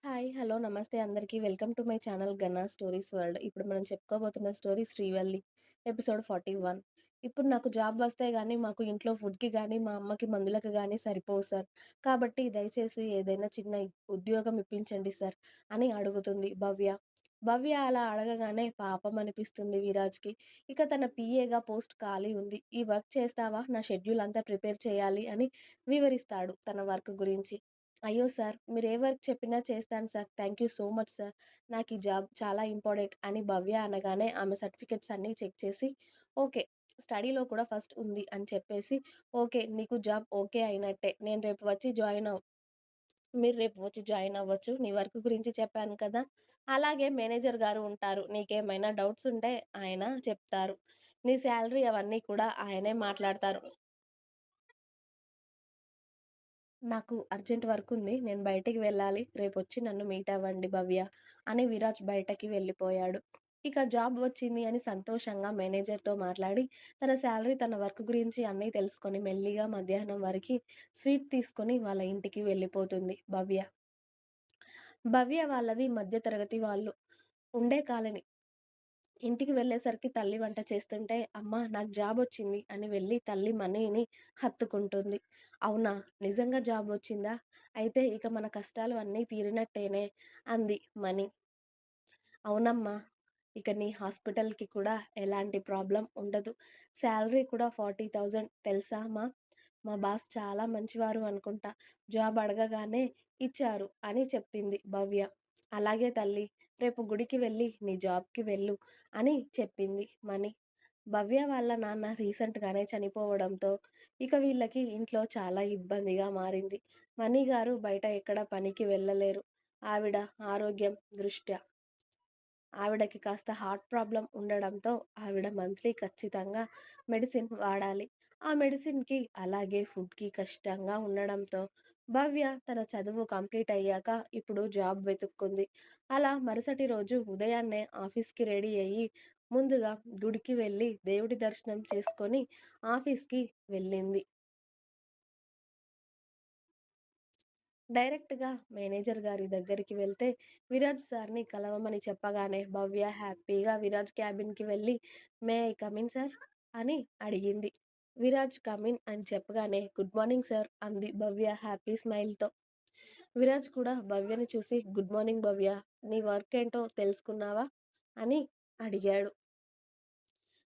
Hi. Hello. నమస్తే అందరికీ. Welcome to my channel 'Ganna stories world'. ఇప్పుడు మనం చెప్పుకోబోతున్న స్టోరీ 'శ్రీవల్లి' ఎపిసోడ్ 41. ఇప్పుడు నాకు జాబ్ వస్తే గానీ, మాకు ఇంట్లో ఫుడ్‌కి గానీ, మా అమ్మకి మందులకు గానీ సరిపోవు సార్. కాబట్టి దయచేసి ఏదైనా చిన్న ఉద్యోగం ఇప్పించండి సార్ అని అడుగుతుంది భవ్య. భవ్య అలా అడగగానే పాపం అనిపిస్తుంది విరాజ్‌కి. ఇక తన పీఏగా పోస్ట్ ఖాళీ ఉంది. "ఈ వర్క్ చేస్తావా? నా షెడ్యూల్ అంతా ప్రిపేర్ చేయాలి" అని వివరిస్తాడు తన వర్క్ గురించి. అయ్యో సార్! మీరు ఏ వర్క్ చెప్పినా చేస్తాను sir. Thank you so much sir. నాకు ఈ జాబ్ చాలా ఇంపార్టెంట్ అని భవ్య అనగానే ఆమె సర్టిఫికేట్స్ అన్నీ చెక్ చేసి ఓకే. స్టడీలో కూడా ఫస్ట్ ఉంది అని చెప్పేసి ఓకే. నీకు జాబ్ ఓకే అయినట్టే. నేను రేపు వచ్చి జాయిన్ అవ్ మీరు రేపు వచ్చి జాయిన్ అవ్వచ్చు. నీ వర్క్ గురించి చెప్పాను కదా! అలాగే మేనేజర్ గారు ఉంటారు. నీకేమైనా డౌట్స్ ఉంటే ఆయన చెప్తారు. నీ సాలరీ అవన్నీ కూడా ఆయనే మాట్లాడతారు. నాకు అర్జెంట్ వర్కుంది. నేను బయటికి వెళ్ళాలి. రేపొచ్చి నన్ను మీట్ అవ్వండి భవ్య అని విరాజ్ బయటకి వెళ్ళిపోయాడు. ఇక జాబ్ వచ్చింది అని సంతోషంగా మేనేజర్‌తో మాట్లాడి, తన సాలరీ, తన వర్క్ గురించి అన్నీ తెలుసుకొని మెల్లిగా మధ్యాహ్నం వరకి స్వీట్ తీసుకొని వాళ్ళ ఇంటికి వెళ్ళిపోతుంది భవ్య. భవ్య వాళ్ళది మధ్య తరగతి వాళ్ళు ఉండే కాలనీ. ఇంటికి వెళ్ళేసరికి తల్లి వంట చేస్తుంటే, "అమ్మా! నాకు జాబొచ్చింది" అని వెళ్ళి తల్లి మనీని హత్తుకుంటుంది. "అవునా? నిజంగా జాబొచ్చిందా? అయితే ఇక మన కష్టాలు అన్నీ తీరినట్టేనే" అంది మని. "అవునమ్మా! ఇక నీ హాస్పిటల్‌కి కూడా ఎలాంటి ప్రాబ్లమ్ ఉండదు. శాలరీ కూడా 40,000 తెలుసా మా? మా బాస్ చాలా మంచివారు అనుకుంటా. జాబ్ అడగగానే ఇచ్చారు" అని చెప్పింది భవ్య. "అలాగే తల్లి. రేపు గుడికి వెళ్ళి నీ జాబ్‌కి వెళ్ళు" అని చెప్పింది మని. భవ్య వాళ్ళ నాన్న రీసెంట్‌గానే చనిపోవడంతో ఇక వీళ్ళకి ఇంట్లో చాలా ఇబ్బందిగా మారింది. మణి గారు బయట ఎక్కడ పనికి వెళ్ళలేరు. ఆవిడ ఆరోగ్యం దృష్ట్యా. ఆవిడకి కాస్త హార్ట్ ప్రాబ్లమ్ ఉండడంతో ఆవిడ మంత్లీ ఖచ్చితంగా మెడిసిన్ వాడాలి. ఆ మెడిసిన్‌కి అలాగే ఫుడ్‌కి కష్టంగా ఉండడంతో భవ్య తన చదువు కంప్లీట్ అయ్యాక ఇప్పుడు జాబ్ వెతుక్కుంది. అలా మరుసటి రోజు ఉదయాన్నే ఆఫీస్‌కి రెడీ అయ్యి ముందుగా గుడికి వెళ్ళి దేవుడి దర్శనం చేసుకొని ఆఫీస్‌కి వెళ్ళింది. డైరెక్ట్‌గా మేనేజర్ గారి దగ్గరికి వెళ్తే, విరాజ్ సార్‌ని కలవమని చెప్పగానే భవ్య హ్యాపీగా విరాజ్ క్యాబిన్‌కి వెళ్ళి, "may I come in sir?" అని అడిగింది. విరాజ్ కమ్ ఇన్ అని చెప్పగానే, "గుడ్ మార్నింగ్ సార్" అంది భవ్య హ్యాపీ స్మైల్‌తో. విరాజ్ కూడా భవ్యని చూసి, "గుడ్ మార్నింగ్ భవ్య. నీ వర్క్ ఏంటో తెలుసుకున్నావా?" అని అడిగాడు.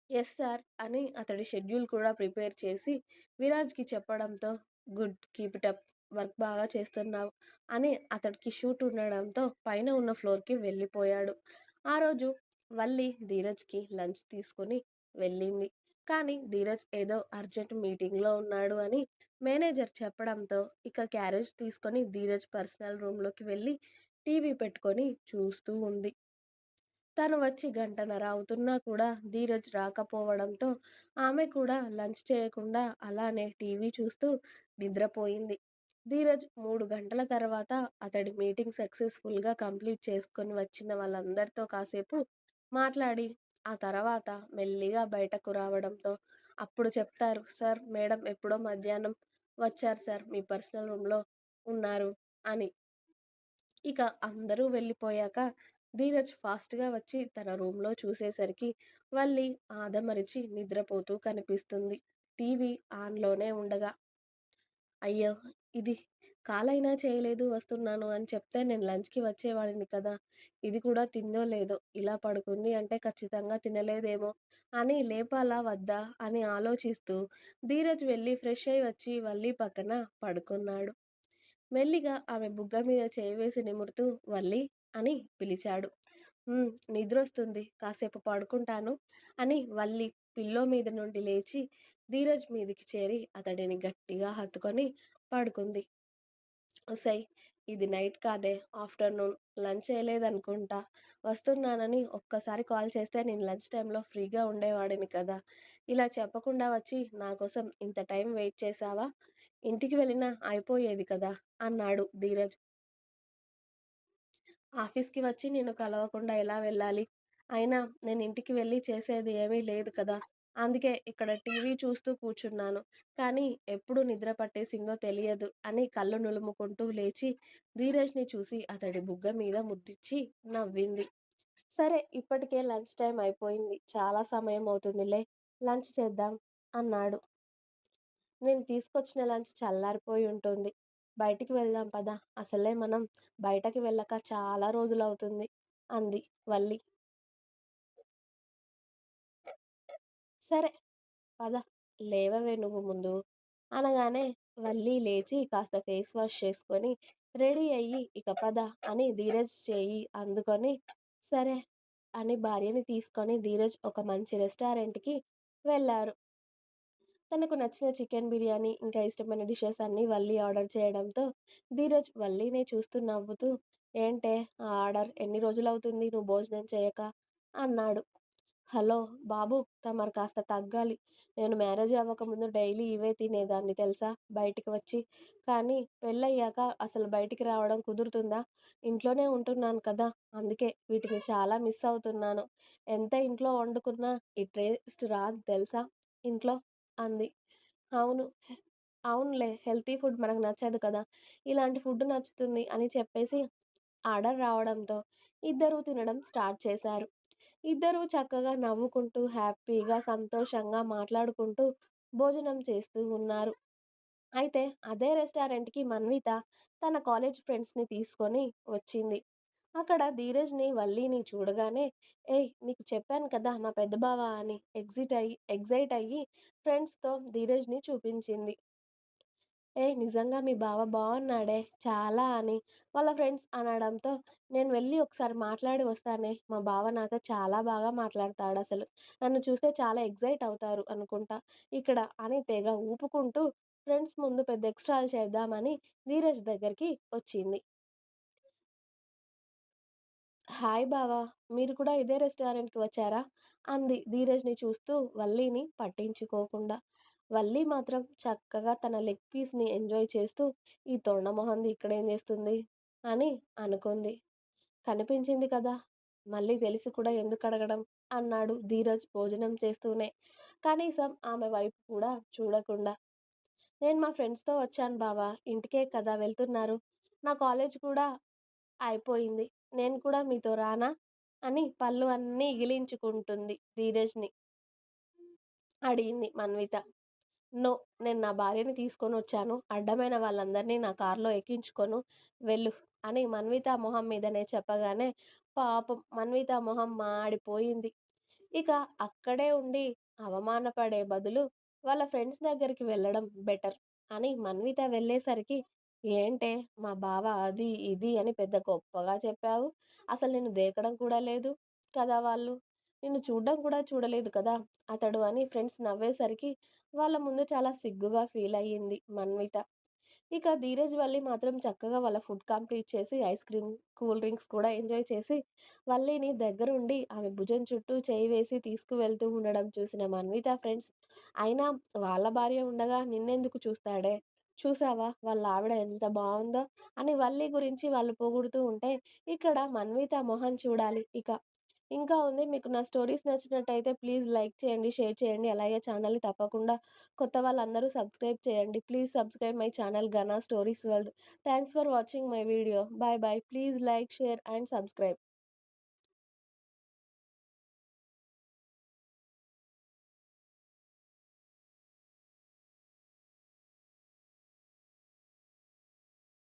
"యెస్ సార్" అని అతడి షెడ్యూల్ కూడా ప్రిపేర్ చేసి విరాజ్‌కి చెప్పడంతో, "good. Keep it up. Work బాగా చేస్తున్నావు" అని అతడికి షూట్ ఉండడంతో పైన ఉన్న ఫ్లోర్‌కి వెళ్ళిపోయాడు. ఆ రోజు వల్లి ధీరజ్‌కి లంచ్ తీసుకొని వెళ్ళింది. కానీ ధీరజ్ ఏదో అర్జెంట్ మీటింగ్‌లో ఉన్నాడు అని మేనేజర్ చెప్పడంతో ఇక క్యారేజ్ తీసుకొని ధీరజ్ పర్సనల్ రూమ్‌లోకి వెళ్ళి టీవీ పెట్టుకొని చూస్తూ ఉంది. తను వచ్చి గంటన్నర అవుతున్నా కూడా ధీరజ్ రాకపోవడంతో ఆమె కూడా లంచ్ చేయకుండా అలానే టీవీ చూస్తూ నిద్రపోయింది. ధీరజ్ 3 గంటల తర్వాత అతడి మీటింగ్ సక్సెస్‌ఫుల్‌గా కంప్లీట్ చేసుకొని వచ్చిన వాళ్ళందరితో కాసేపు మాట్లాడి, ఆ తర్వాత మెల్లిగా బయటకు రావడంతో అప్పుడు చెప్తారు, "సార్, మేడం ఎప్పుడో మధ్యాహ్నం వచ్చారు సార్. మీ పర్సనల్ రూమ్‌లో ఉన్నారు" అని. ఇక అందరూ వెళ్ళిపోయాక ధీరజ్ ఫాస్ట్‌గా వచ్చి తన రూమ్‌లో చూసేసరికి వల్లి ఆదమరిచి నిద్రపోతూ కనిపిస్తుంది. టీవీ ఆన్‌లోనే ఉండగా. అయ్యో! ఇది కాలైనా చేయలేదు వస్తున్నాను అని చెప్తే నేను లంచ్‌కి వచ్చేవాడిని కదా! ఇది కూడా తిందో లేదో ఇలా పడుకుంది అంటే ఖచ్చితంగా తినలేదేమో అని లేపాలా వద్దా అని ఆలోచిస్తూ ధీరజ్ వెళ్ళి ఫ్రెష్ అయ్యి వచ్చి వల్లి పక్కన పడుకున్నాడు. మెల్లిగా ఆమె బుగ్గ మీద చేయి వేసి నిమురుతూ "వల్లి" అని పిలిచాడు. నిద్రొస్తుంది. కాసేపు పడుకుంటాను" అని వల్లి పిల్లో మీద నుండి లేచి ధీరజ్ మీదికి చేరి అతడిని గట్టిగా హత్తుకొని పడుకుంది. ఒసేయ్! ఇది నైట్ కాదే, ఆఫ్టర్‌నూన్. లంచ్ చేయలేదనుకుంటా. వస్తున్నానని ఒక్కసారి కాల్ చేస్తే నేను లంచ్ టైమ్‌లో ఫ్రీగా ఉండేవాడిని కదా! ఇలా చెప్పకుండా వచ్చి నా కోసం ఇంత టైం వెయిట్ చేశావా? ఇంటికి వెళ్ళినా అయిపోయేది కదా! అన్నాడు ధీరజ్. ఆఫీస్‌కి వచ్చి నిన్ను కలవకుండా ఎలా వెళ్ళాలి? అయినా నేను ఇంటికి వెళ్ళి చేసేది ఏమీ లేదు కదా! అందుకే ఇక్కడ టీవీ చూస్తూ కూర్చున్నాను. కానీ ఎప్పుడు నిద్ర పట్టేసిందో తెలియదు" అని కళ్ళు నులుముకుంటూ లేచి ధీరజ్‌ని చూసి అతడి బుగ్గ మీద ముద్దిచ్చి నవ్వింది. "సరే ఇప్పటికే లంచ్ టైమ్ అయిపోయింది. చాలా సమయం అవుతుందిలే. లంచ్ చేద్దాం" అన్నాడు. "నేను తీసుకొచ్చిన లంచ్ చల్లారిపోయి ఉంటుంది. బయటికి వెళ్దాం పద. అసలే మనం బయటకి వెళ్ళక చాలా రోజులవుతుంది" అంది వల్లి. "సరే పద, లేవవే నువ్వు ముందు" అనగానే వల్లి లేచి కాస్త ఫేస్ వాష్ చేసుకొని రెడీ అయ్యి "ఇక పద" అని ధీరజ్ చెయ్యి అందుకొని సరే అని భార్యని తీసుకొని ధీరజ్ ఒక మంచి రెస్టారెంట్‌కి వెళ్లారు. తనకు నచ్చిన చికెన్ బిర్యానీ, ఇంకా ఇష్టమైన డిషెస్ అన్నీ వల్లి ఆర్డర్ చేయడంతో ధీరజ్ వల్లినే చూస్తూ నవ్వుతూ "ఏంటే ఆ ఆర్డర్? ఎన్ని రోజులవుతుంది నువ్వు భోజనం చేయక" అన్నాడు. హలో! బాబు తమరు కాస్త తగ్గాలి. నేను మ్యారేజ్ అవ్వకముందు డైలీ ఇవే తినేదాన్ని తెలుసా బయటికి వచ్చి. కానీ పెళ్ళయ్యాక అసలు బయటికి రావడం కుదురుతుందా? ఇంట్లోనే ఉంటున్నాను కదా! అందుకే వీటిని చాలా మిస్ అవుతున్నాను. ఎంత ఇంట్లో వండుకున్నా ఈ టేస్ట్ రాదు తెలుసా ఇంట్లో అంది. అవును. అవునులే హెల్తీ ఫుడ్ మనకు నచ్చదు కదా! ఇలాంటి ఫుడ్ నచ్చుతుంది అని చెప్పేసి ఆర్డర్ రావడంతో ఇద్దరూ తినడం స్టార్ట్ చేశారు. ఇద్దరూ చక్కగా నవ్వుకుంటూ, హ్యాపీగా, సంతోషంగా మాట్లాడుకుంటూ భోజనం చేస్తూ ఉన్నారు. అయితే అదే రెస్టారెంట్‌కి మన్విత తన కాలేజ్ ఫ్రెండ్స్‌ని తీసుకొని వచ్చింది. అక్కడ ధీరజ్‌ని, వల్లిని చూడగానే "ఏయ్! నీకు చెప్పాను కదా మా పెద్ద బావ" అని ఎక్సైట్ అయ్యి ఫ్రెండ్స్‌తో ధీరజ్‌ని చూపించింది. నిజంగా మీ బావ బావున్నాడే చాలా" అని వాళ్ళ ఫ్రెండ్స్ అనడంతో, "నేను వెళ్ళి ఒకసారి మాట్లాడి వస్తానే. మా బావ నాతో చాలా బాగా మాట్లాడతాడసలు. నన్ను చూస్తే చాలా ఎక్సైట్ అవుతారు అనుకుంటా ఇక్కడ" అని తెగ ఊపుకుంటూ ఫ్రెండ్స్ ముందు పెద్ద ఎక్స్ట్రాలు చేద్దామని ధీరజ్ దగ్గరికి వచ్చింది. "హాయ్ బావ! మీరు కూడా ఇదే రెస్టారెంట్‌కి వచ్చారా?" అంది ధీరజ్‌ని చూస్తూ వల్లిని పట్టించుకోకుండా. వల్లి మాత్రం చక్కగా తన లెగ్ పీస్‌ని ఎంజాయ్ చేస్తూ, "ఈ తొండమొహంది ఇక్కడేం చేస్తుంది?" అని అనుకుంది. "కనిపించింది కదా! మళ్ళీ తెలిసి కూడా ఎందుకడగడం?" అన్నాడు ధీరజ్ భోజనం చేస్తూనే. కనీసం ఆమె వైపు కూడా చూడకుండా. "నేను మా ఫ్రెండ్స్‌తో వచ్చాను బావ. ఇంటికే కదా వెళ్తున్నారు. నా కాలేజ్ కూడా అయిపోయింది. నేను కూడా మీతో రానా?" అని పళ్ళు అన్నీ ఇగిలించుకుంటుంది ధీరజ్‌ని అడిగింది మన్విత. "నో. నేను నా భార్యని తీసుకొనొచ్చాను. అడ్డమైన వాళ్ళందరినీ నా కార్‌లో ఎక్కించుకొను వెళ్ళు" అని మన్విత మొహం మీదనే చెప్పగానే పాపం మన్విత మొహం మాడిపోయింది. ఇక అక్కడే ఉండి అవమానపడే బదులు వాళ్ళ ఫ్రెండ్స్ దగ్గరికి వెళ్ళడం బెటర్ అని మన్విత వెళ్ళేసరికి "ఏంటే మా బావ అది ఇది అని పెద్ద గొప్పగా చెప్పావు. అసలు నిన్ను దేకడం కూడా లేదు కదా వాళ్ళు. నిన్ను చూడ్డం కూడా చూడలేదు కదా అతడు" అని ఫ్రెండ్స్ నవ్వేసరికి వాళ్ళ ముందు చాలా సిగ్గుగా ఫీల్ అయ్యింది మన్విత. ఇక ధీరజ్, వల్లి మాత్రం చక్కగా వాళ్ళ ఫుడ్ కంప్లీట్ చేసి ఐస్ క్రీమ్, కూల్ డ్రింక్స్ కూడా ఎంజాయ్ చేసి వల్లిని దగ్గరుండి ఆమె భుజం చుట్టూ చేయి వేసి తీసుకువెళ్తూ ఉండడం చూసిన మన్విత ఫ్రెండ్స్ "అయినా వాళ్ళ భార్య ఉండగా నిన్నెందుకు చూస్తాడే? చూసావా వాళ్ళ ఆవిడ ఎంత బావుందో" అని వల్లి గురించి వాళ్ళు పొగుడుతూ ఉంటే ఇక్కడ మన్విత మొహం చూడాలి ఇక. ఇంకా ఉంది. మీకు నా స్టోరీస్ నచ్చినట్టయితే ప్లీజ్ లైక్ చేయండి, షేర్ చేయండి. అలాగే ఛానల్‌ని తప్పకుండా కొత్త వాళ్ళందరూ సబ్స్క్రైబ్ చేయండి. Please subscribe my channel 'Ghana stories world'. Thanks for watching my video. By by. Please like, share and subscribe.